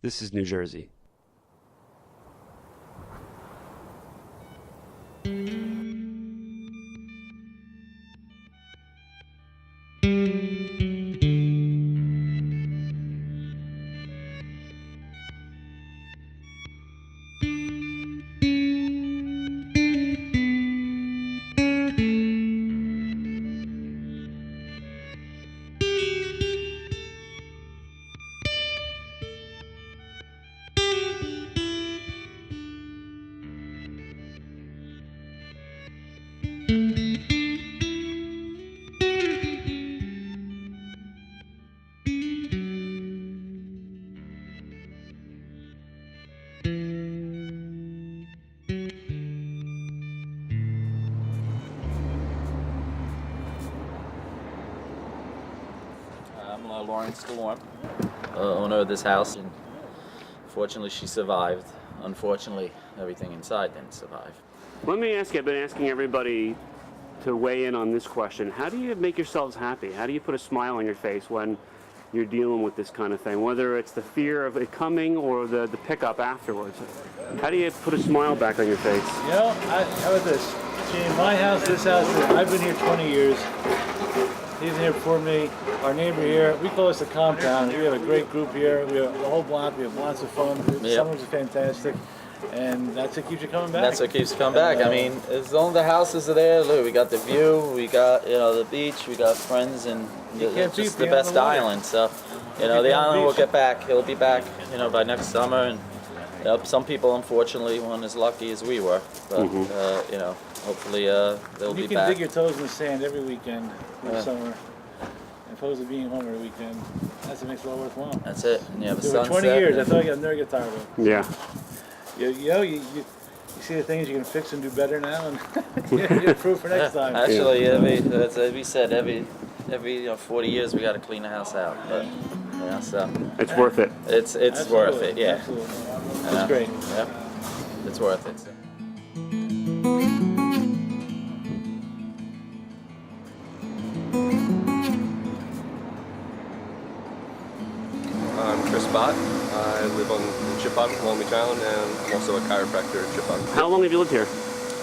This is New Jersey. I'm Lawrence DeLorme, owner of this house, and fortunately she survived. Unfortunately, everything inside didn't survive. Let me ask you, I've been asking everybody to weigh in on this question. How do you make yourselves happy? How do you put a smile on your face when you're dealing with this kind of thing? Whether it's the fear of it coming or the pickup afterwards. How do you put a smile back on your face? You know, how about this? See, in my house, this house, I've been here 20 years. He's been here before me. Our neighbor here, we call this the compound. We have a great group here. We have the whole block. We have lots of fun. Yep. Summers are fantastic. And that's what keeps you coming back. That's what keeps you coming back. I mean, as long as the houses are there, look, we got the view, we got, the beach, we got friends, and it's just the best island. So, the island will get back. He'll be back, by next summer. And some people, unfortunately, weren't as lucky as we were. But, hopefully they'll be You back. can dig your toes in the sand every weekend in the summer. As opposed to being home every weekend. That's what makes it all worthwhile. That's it. And you have a For sunset. 20 years, I thought I'd never get tired of it. Yeah. You see the things you can fix and do better now, and you improve for next time. Actually, as we said, every 40 years we got to clean the house out. But so It's worth it. it's worth it. Yeah, Absolutely. It's great. Yep, it's worth it. I'm Chris Bott. I live on in Chippewa, Long Beach Island, and I'm also a chiropractor in Chippewa. How long have you lived here?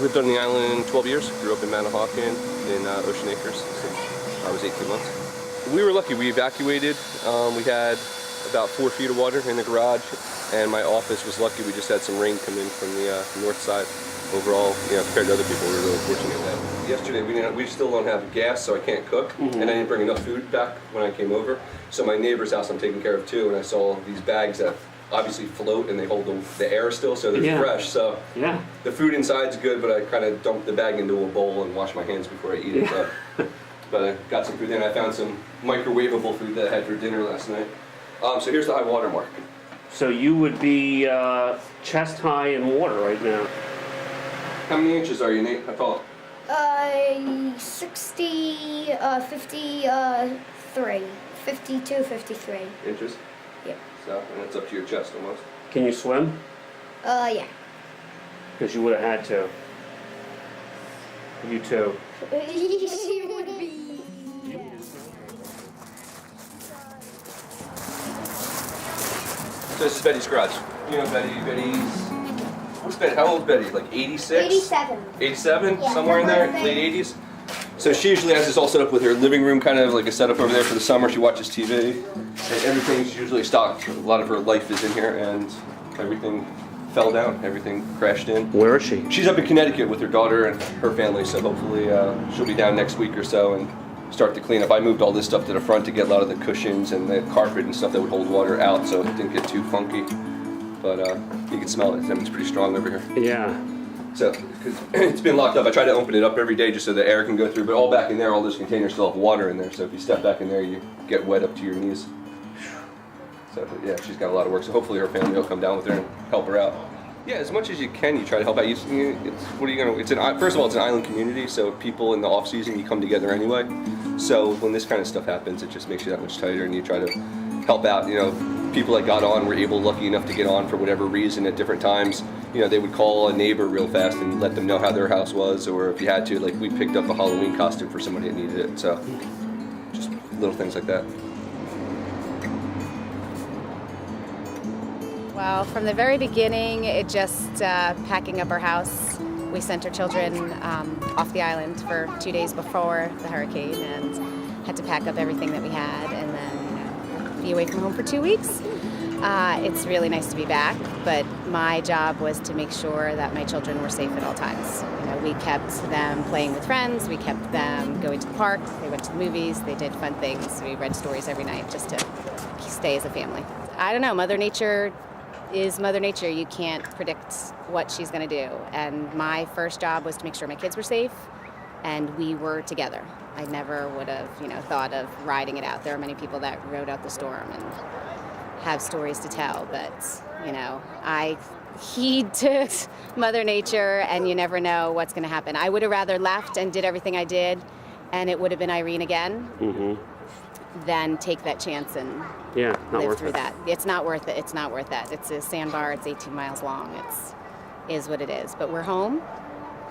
Lived on the island 12 years. Grew up in Manahawkin in Ocean Acres since I was 18 months. We were lucky. We evacuated. We had about 4 feet of water in the garage, and my office was lucky. We just had some rain come in from the north side. Overall, compared to other people, we were really fortunate that. Yesterday, we still don't have gas, so I can't cook, and I didn't bring enough food back when I came over. So my neighbor's house I'm taking care of too, and I saw these bags that obviously float and they hold the air still, so they're fresh. So the food inside's good, but I kind of dumped the bag into a bowl and wash my hands before I eat it. But I got some food in. I found some microwavable food that I had for dinner last night. So here's the high water mark. So you would be chest high in water right now. How many inches are you, Nate? How tall? 60, 53, 52, 53. Inches? Yep. So, and it's up to your chest almost. Can you swim? Yeah. Because you would have had to. You too. She would be. So this is Betty's garage. You know Betty's... What's Betty? How old is Betty? Like 86? 87. 87? Yeah, Somewhere in there? birthday. Late 80s? So she usually has this all set up with her living room, kind of like a setup over there for the summer. She watches TV. And everything's usually stocked. A lot of her life is in here, and everything fell down. Everything crashed in. Where is she? She's up in Connecticut with her daughter and her family, so hopefully she'll be down next week or so and start the cleanup. I moved all this stuff to the front to get a lot of the cushions and the carpet and stuff that would hold water out, so it didn't get too funky. But you can smell it. It's pretty strong over here. Yeah. So, because it's been locked up, I try to open it up every day just so the air can go through. But all back in there, all those containers still have water in there. So if you step back in there, you get wet up to your knees. So yeah, she's got a lot of work. So hopefully her family will come down with her and help her out. Yeah, as much as you can, you try to help out. First of all, it's an island community, so people in the off season you come together anyway. So when this kind of stuff happens, it just makes you that much tighter, and you try to help out. People that got on were lucky enough to get on for whatever reason at different times. They would call a neighbor real fast and let them know how their house was, or if you had to, like we picked up a Halloween costume for somebody that needed it. So just little things like that. Well, from the very beginning, it just packing up our house. We sent our children off the island for 2 days before the hurricane and had to pack up everything that we had and then be away from home for 2 weeks. It's really nice to be back, but my job was to make sure that my children were safe at all times. We kept them playing with friends, we kept them going to the park, they went to the movies, they did fun things, we read stories every night just to stay as a family. I don't know, Mother Nature is Mother Nature. You can't predict what she's going to do. And my first job was to make sure my kids were safe and we were together. I never would have, thought of riding it out. There are many people that rode out the storm and have stories to tell, but, I heed to Mother Nature and you never know what's going to happen. I would have rather left and did everything I did and it would have been Irene again than take that chance and live through that. It's not worth it. It's not worth that. It's a sandbar. It's 18 miles long. Is what it is. But we're home.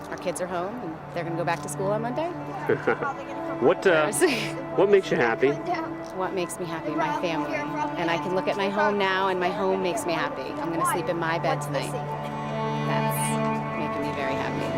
Our kids are home, and they're going to go back to school on Monday. What makes you happy? What makes me happy? My family. And I can look at my home now, and my home makes me happy. I'm going to sleep in my bed tonight. That's making me very happy.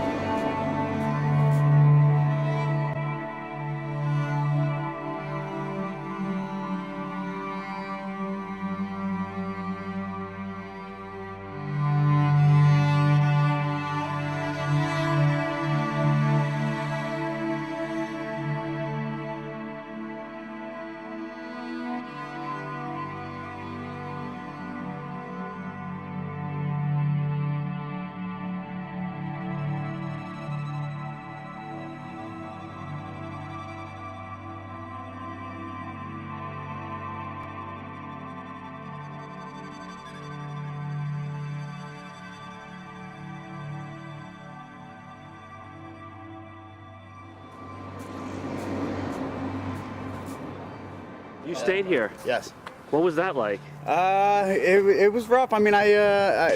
You stayed here. Yes. What was that like? It was rough. I mean, I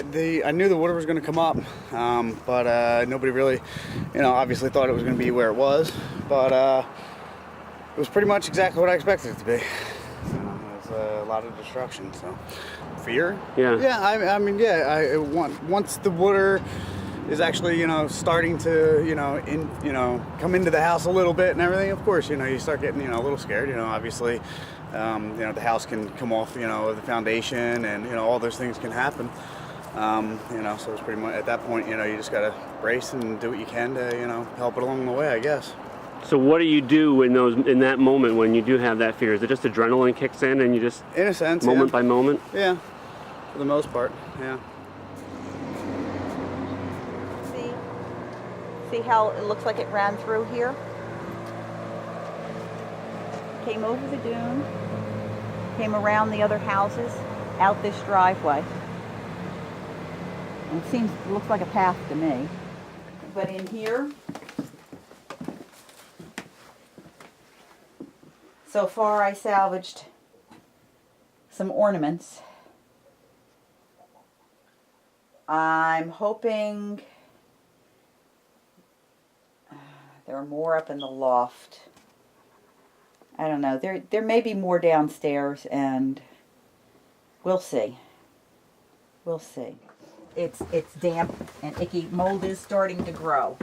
knew the water was going to come up, but nobody really, obviously thought it was going to be where it was. But it was pretty much exactly what I expected it to be. It was a lot of destruction. So, fear. Yeah. Yeah. I mean, yeah. Once the water is actually, starting to, come into the house a little bit and everything. Of course, you start getting, a little scared. Obviously. The house can come off, the foundation and, all those things can happen. So it's pretty much at that point, you just got to brace and do what you can to, help it along the way, I guess. So what do you do in that moment when you do have that fear? Is it just adrenaline kicks in and you just, in a sense, moment by moment? Yeah, for the most part, yeah. See how it looks like it ran through here? Came over the dune, came around the other houses, out this driveway. And it looks like a path to me. But in here, so far I salvaged some ornaments. I'm hoping there are more up in the loft. I don't know. There may be more downstairs, and we'll see. We'll see. It's damp and icky. Mold is starting to grow.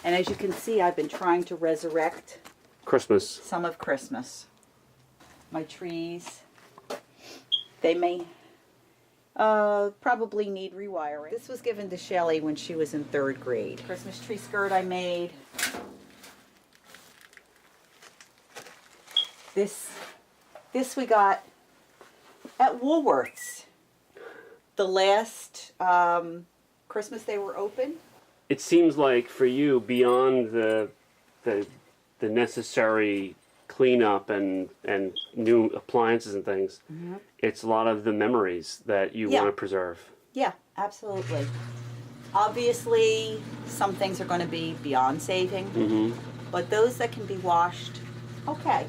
And as you can see, I've been trying to resurrect Christmas. some of Christmas. My trees, they may probably need rewiring. This was given to Shelley when she was in 3rd grade. Christmas tree skirt I made. This we got at Woolworths. The last Christmas they were open. It seems like for you, beyond the necessary cleanup and new appliances and things, it's a lot of the memories that you want to preserve. Yeah, absolutely. Obviously, some things are going to be beyond saving, but those that can be washed, okay.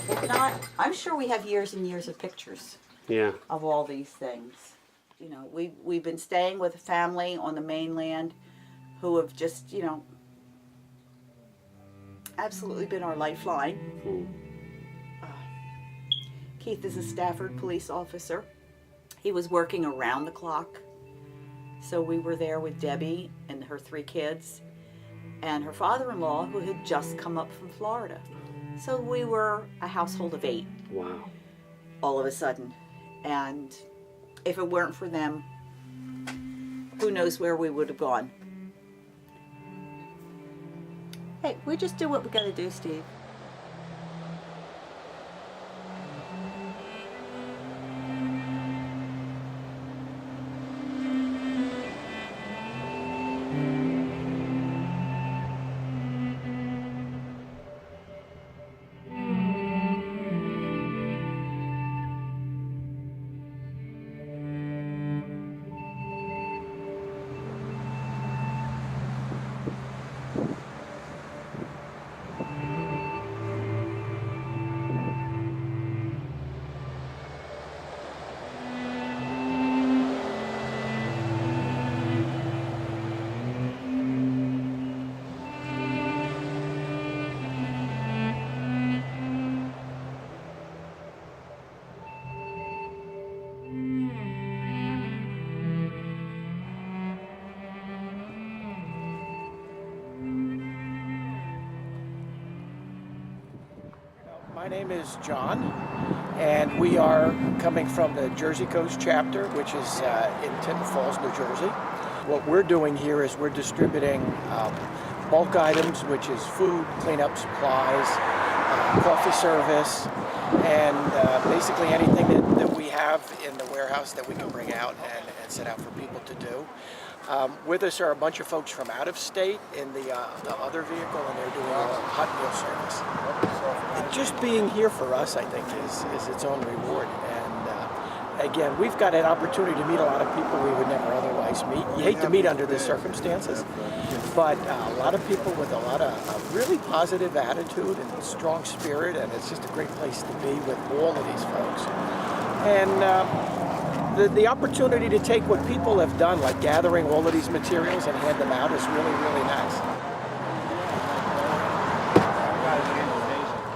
If not, I'm sure we have years and years of pictures of all these things. We've been staying with a family on the mainland who have just, absolutely been our lifeline. Keith is a Stafford police officer. He was working around the clock. So we were there with Debbie and her 3 kids and her father-in-law who had just come up from Florida. So we were a household of 8 Wow. all of a sudden. And if it weren't for them, who knows where we would have gone. Hey, we just do what we gotta do, Steve. My name is John, and we are coming from the Jersey Coast chapter, which is in Tinton Falls, New Jersey. What we're doing here is we're distributing bulk items, which is food, cleanup supplies, coffee service, and basically anything that we have in the warehouse that we can bring out and set out for people to do. With us are a bunch of folks from out of state in the other vehicle, and they're doing a hot meal service. Just being here for us, I think, is its own reward. And again, we've got an opportunity to meet a lot of people we would never otherwise meet. You hate to meet under the circumstances, but a lot of people with a lot of really positive attitude and strong spirit, and it's just a great place to be with all of these folks. And the opportunity to take what people have done, like gathering all of these materials and hand them out, is really, really nice.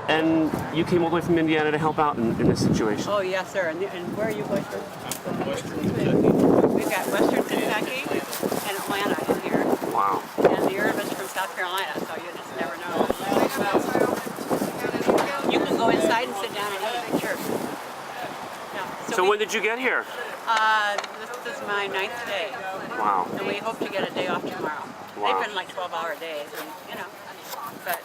And you came all the way from Indiana to help out in this situation. Oh, yes, sir. And where are you guys from? I'm from Western Kentucky. We've got Western Kentucky and Atlanta in here. Wow. And the Irv is from South Carolina, so you just never know. You can go inside and sit down and eat. Sure. Yeah. So when did you get here? This is my 9th day. Wow. And we hope to get a day off tomorrow. Wow. They've been like 12-hour days, and, but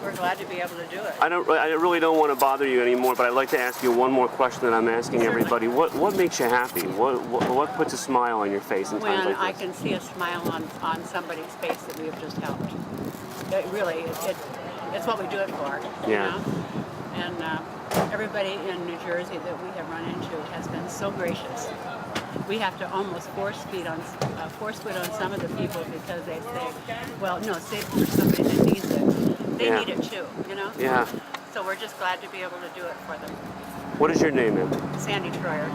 we're glad to be able to do it. I really don't want to bother you anymore, but I'd like to ask you one more question that I'm asking everybody. What makes you happy? What puts a smile on your face in times When like I this? can see a smile on somebody's face that we have just helped. It really, it's what we do it for. Yeah. You know? And everybody in New Jersey that we have run into has been so gracious. We have to almost force feed on some of the people because they say, well, no, save it for somebody that needs it. They need it too, Yeah. So we're just glad to be able to do it for them. What is your name, ma'am? Sandy Troyer.